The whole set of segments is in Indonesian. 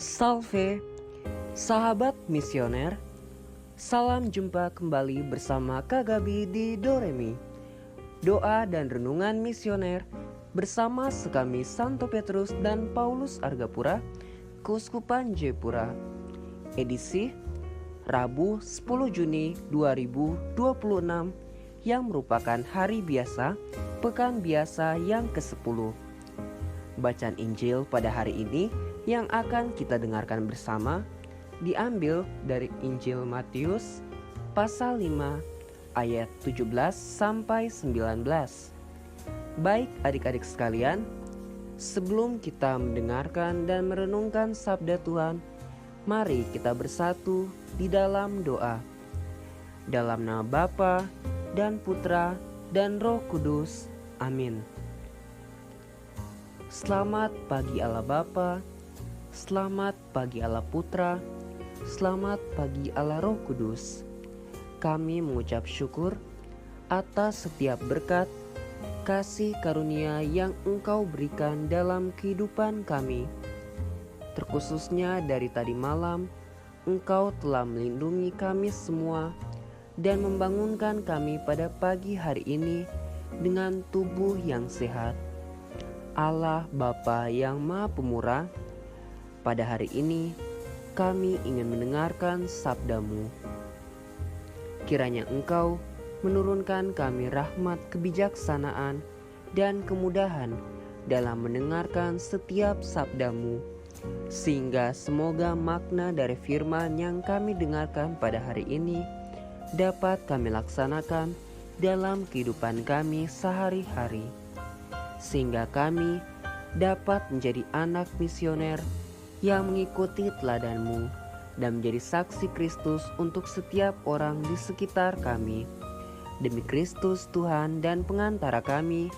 Salve, sahabat misioner. Salam jumpa kembali bersama Kak Gabi di Doremi. Doa dan renungan misioner bersama sekami Santo Petrus dan Paulus Argapura, Keuskupan Jayapura. Edisi Rabu 10 Juni 2026 yang merupakan hari biasa, pekan biasa yang ke-10. Bacaan Injil pada hari ini yang akan kita dengarkan bersama diambil dari Injil Matius pasal 5 ayat 17 sampai 19. Baik adik-adik sekalian, sebelum kita mendengarkan dan merenungkan sabda Tuhan, mari kita bersatu di dalam doa. Dalam nama Bapa dan Putra dan Roh Kudus. Amin. Selamat pagi Allah Bapa, selamat pagi Allah Putra, selamat pagi Allah Roh Kudus. Kami mengucap syukur atas setiap berkat, kasih karunia yang Engkau berikan dalam kehidupan kami. Terkhususnya dari tadi malam, Engkau telah melindungi kami semua dan membangunkan kami pada pagi hari ini dengan tubuh yang sehat. Allah Bapa yang Maha Pemurah, pada hari ini kami ingin mendengarkan sabda-Mu. Kiranya Engkau menurunkan kami rahmat kebijaksanaan dan kemudahan dalam mendengarkan setiap sabda-Mu, sehingga semoga makna dari firman yang kami dengarkan pada hari ini dapat kami laksanakan dalam kehidupan kami sehari-hari, sehingga kami dapat menjadi anak misioner yang mengikuti teladan-Mu dan menjadi saksi Kristus untuk setiap orang di sekitar kami. Demi Kristus Tuhan dan pengantara kami,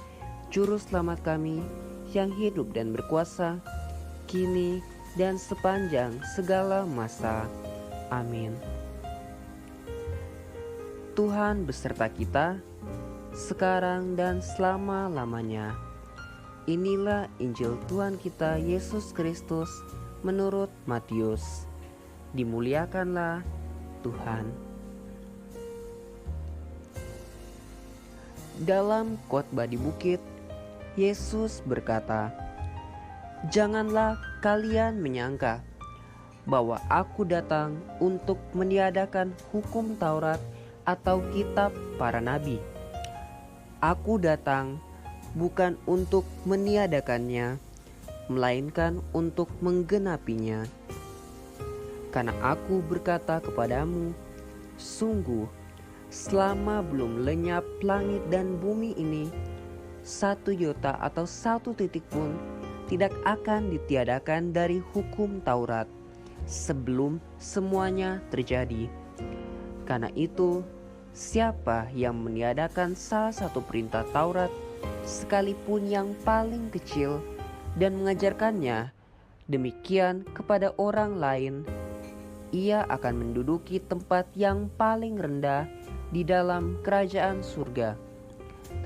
Juru Selamat kami yang hidup dan berkuasa, kini dan sepanjang segala masa. Amin. Tuhan beserta kita, sekarang dan selama-lamanya. Inilah Injil Tuhan kita Yesus Kristus menurut Matius. Dimuliakanlah Tuhan. Dalam khotbah di bukit, Yesus berkata, "Janganlah kalian menyangka bahwa aku datang untuk meniadakan hukum Taurat atau kitab para nabi. Aku datang bukan untuk meniadakannya, melainkan untuk menggenapinya. Karena aku berkata kepadamu, sungguh, selama belum lenyap langit dan bumi ini, 1 iota atau 1 titik pun tidak akan ditiadakan dari hukum Taurat sebelum semuanya terjadi. Karena itu, siapa yang meniadakan salah satu perintah Taurat, sekalipun yang paling kecil, dan mengajarkannya demikian kepada orang lain, ia akan menduduki tempat yang paling rendah di dalam kerajaan surga.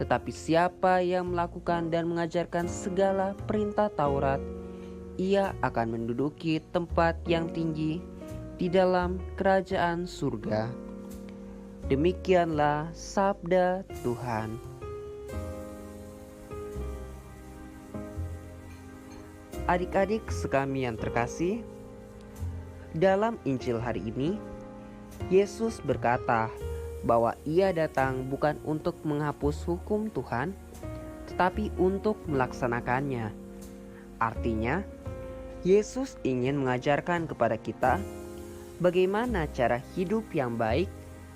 Tetapi siapa yang melakukan dan mengajarkan segala perintah Taurat, ia akan menduduki tempat yang tinggi di dalam kerajaan surga." Demikianlah sabda Tuhan. Adik-adik sekami yang terkasih, dalam Injil hari ini, Yesus berkata bahwa Ia datang bukan untuk menghapus hukum Tuhan, tetapi untuk melaksanakannya. Artinya, Yesus ingin mengajarkan kepada kita bagaimana cara hidup yang baik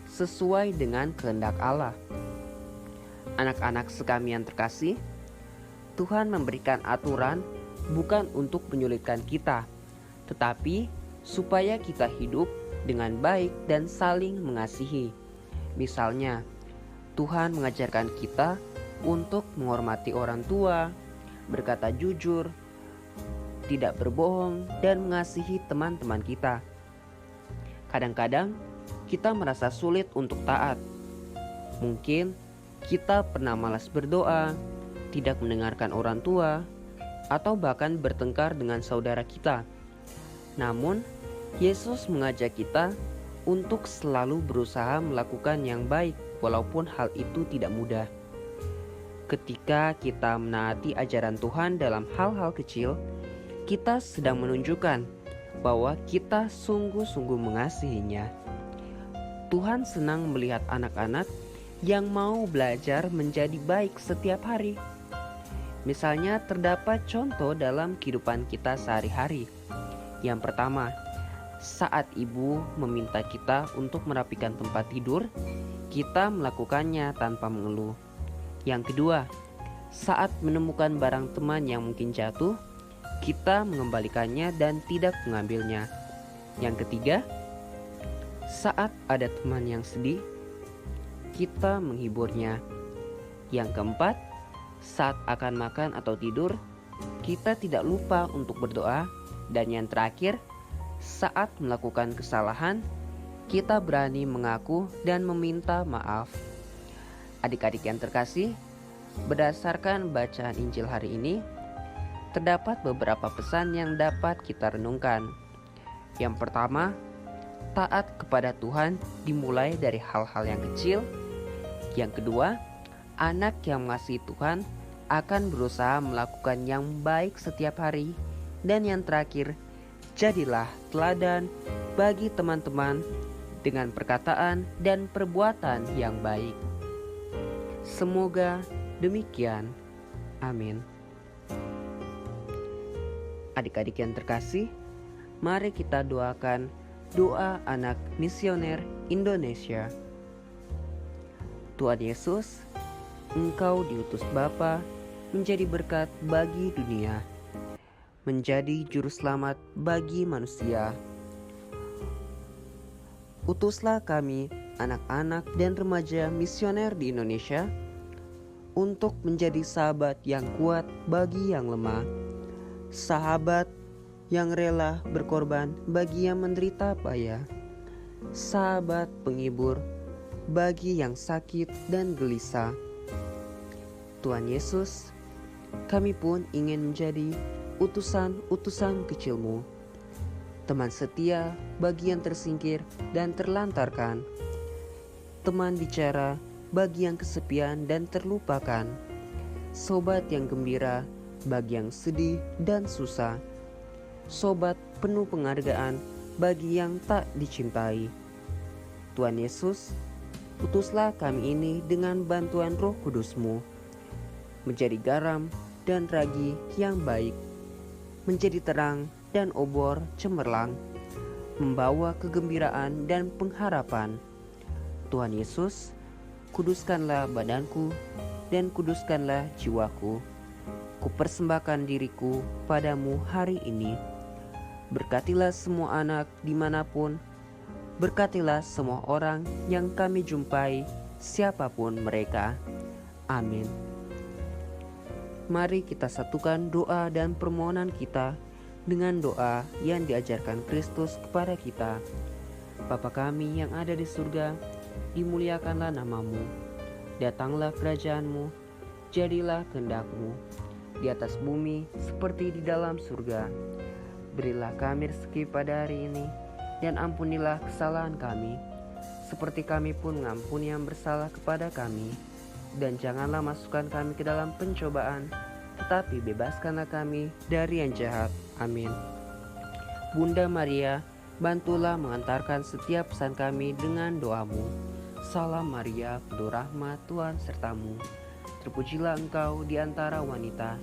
sesuai dengan kehendak Allah. Anak-anak sekami yang terkasih, Tuhan memberikan aturan bukan untuk menyulitkan kita, tetapi supaya kita hidup dengan baik dan saling mengasihi. Misalnya, Tuhan mengajarkan kita untuk menghormati orang tua, berkata jujur, tidak berbohong, dan mengasihi teman-teman kita. Kadang-kadang kita merasa sulit untuk taat. Mungkin kita pernah malas berdoa, tidak mendengarkan orang tua, atau bahkan bertengkar dengan saudara kita. Namun, Yesus mengajak kita untuk selalu berusaha melakukan yang baik walaupun hal itu tidak mudah. Ketika kita menaati ajaran Tuhan dalam hal-hal kecil, kita sedang menunjukkan bahwa kita sungguh-sungguh mengasihinya. Tuhan senang melihat anak-anak yang mau belajar menjadi baik setiap hari. Misalnya terdapat contoh dalam kehidupan kita sehari-hari. Yang pertama, saat ibu meminta kita untuk merapikan tempat tidur, kita melakukannya tanpa mengeluh. Yang kedua, saat menemukan barang teman yang mungkin jatuh, kita mengembalikannya dan tidak mengambilnya. Yang ketiga, saat ada teman yang sedih, kita menghiburnya. Yang keempat, saat akan makan atau tidur, kita tidak lupa untuk berdoa. Dan yang terakhir, saat melakukan kesalahan, kita berani mengaku dan meminta maaf. Adik-adik yang terkasih, berdasarkan bacaan Injil hari ini, terdapat beberapa pesan yang dapat kita renungkan. Yang pertama, taat kepada Tuhan dimulai dari hal-hal yang kecil. Yang kedua, anak yang mengasihi Tuhan akan berusaha melakukan yang baik setiap hari. Dan yang terakhir, jadilah teladan bagi teman-teman dengan perkataan dan perbuatan yang baik. Semoga demikian. Amin. Adik-adik yang terkasih, mari kita doakan doa anak misioner Indonesia. Tuhan Yesus, Engkau diutus Bapa menjadi berkat bagi dunia, menjadi juru selamat bagi manusia. Utuslah kami, anak-anak dan remaja misioner di Indonesia, untuk menjadi sahabat yang kuat bagi yang lemah, sahabat yang rela berkorban bagi yang menderita payah, sahabat penghibur bagi yang sakit dan gelisah. Tuhan Yesus, kami pun ingin menjadi utusan-utusan kecil-Mu, teman setia bagi yang tersingkir dan terlantarkan, teman bicara bagi yang kesepian dan terlupakan, sobat yang gembira bagi yang sedih dan susah, sobat penuh penghargaan bagi yang tak dicintai. Tuhan Yesus, utuslah kami ini dengan bantuan Roh Kudus-Mu, menjadi garam dan ragi yang baik, menjadi terang dan obor cemerlang, membawa kegembiraan dan pengharapan. Tuhan Yesus, kuduskanlah badanku dan kuduskanlah jiwaku. Kupersembahkan diriku padamu hari ini. Berkatilah semua anak dimanapun, berkatilah semua orang yang kami jumpai, siapapun mereka. Amin. Mari kita satukan doa dan permohonan kita dengan doa yang diajarkan Kristus kepada kita. Bapa kami yang ada di surga, dimuliakanlah nama-Mu. Datanglah kerajaan-Mu, jadilah kehendak-Mu di atas bumi seperti di dalam surga. Berilah kami rezeki pada hari ini, dan ampunilah kesalahan kami, seperti kami pun mengampuni yang bersalah kepada kami. Dan janganlah masukkan kami ke dalam pencobaan, tetapi bebaskanlah kami dari yang jahat. Amin. Bunda Maria, bantulah mengantarkan setiap pesan kami dengan doa-Mu. Salam Maria, penuh rahmat, Tuhan serta-Mu. Terpujilah Engkau di antara wanita,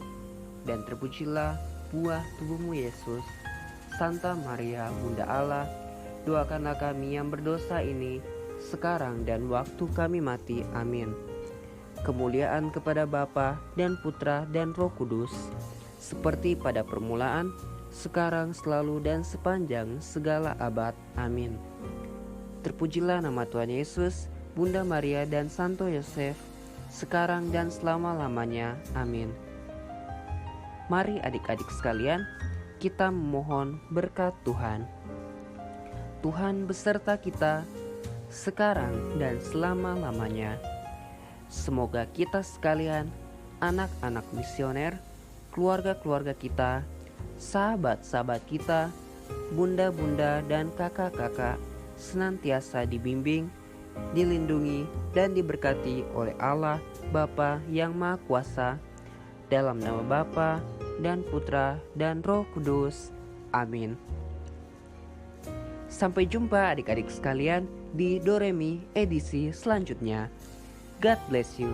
dan terpujilah buah tubuh-Mu Yesus. Santa Maria, Bunda Allah, doakanlah kami yang berdosa ini, sekarang dan waktu kami mati. Amin. Kemuliaan kepada Bapa dan Putra dan Roh Kudus, seperti pada permulaan, sekarang, selalu, dan sepanjang segala abad. Amin. Terpujilah nama Tuhan Yesus, Bunda Maria dan Santo Yosef, sekarang dan selama-lamanya. Amin. Mari adik-adik sekalian, kita memohon berkat Tuhan. Tuhan beserta kita, sekarang dan selama-lamanya. Semoga kita sekalian, anak-anak misioner, keluarga-keluarga kita, sahabat-sahabat kita, bunda-bunda dan kakak-kakak senantiasa dibimbing, dilindungi, dan diberkati oleh Allah Bapa yang Maha Kuasa, dalam nama Bapa dan Putra dan Roh Kudus. Amin. Sampai jumpa adik-adik sekalian di Doremi edisi selanjutnya. God bless you.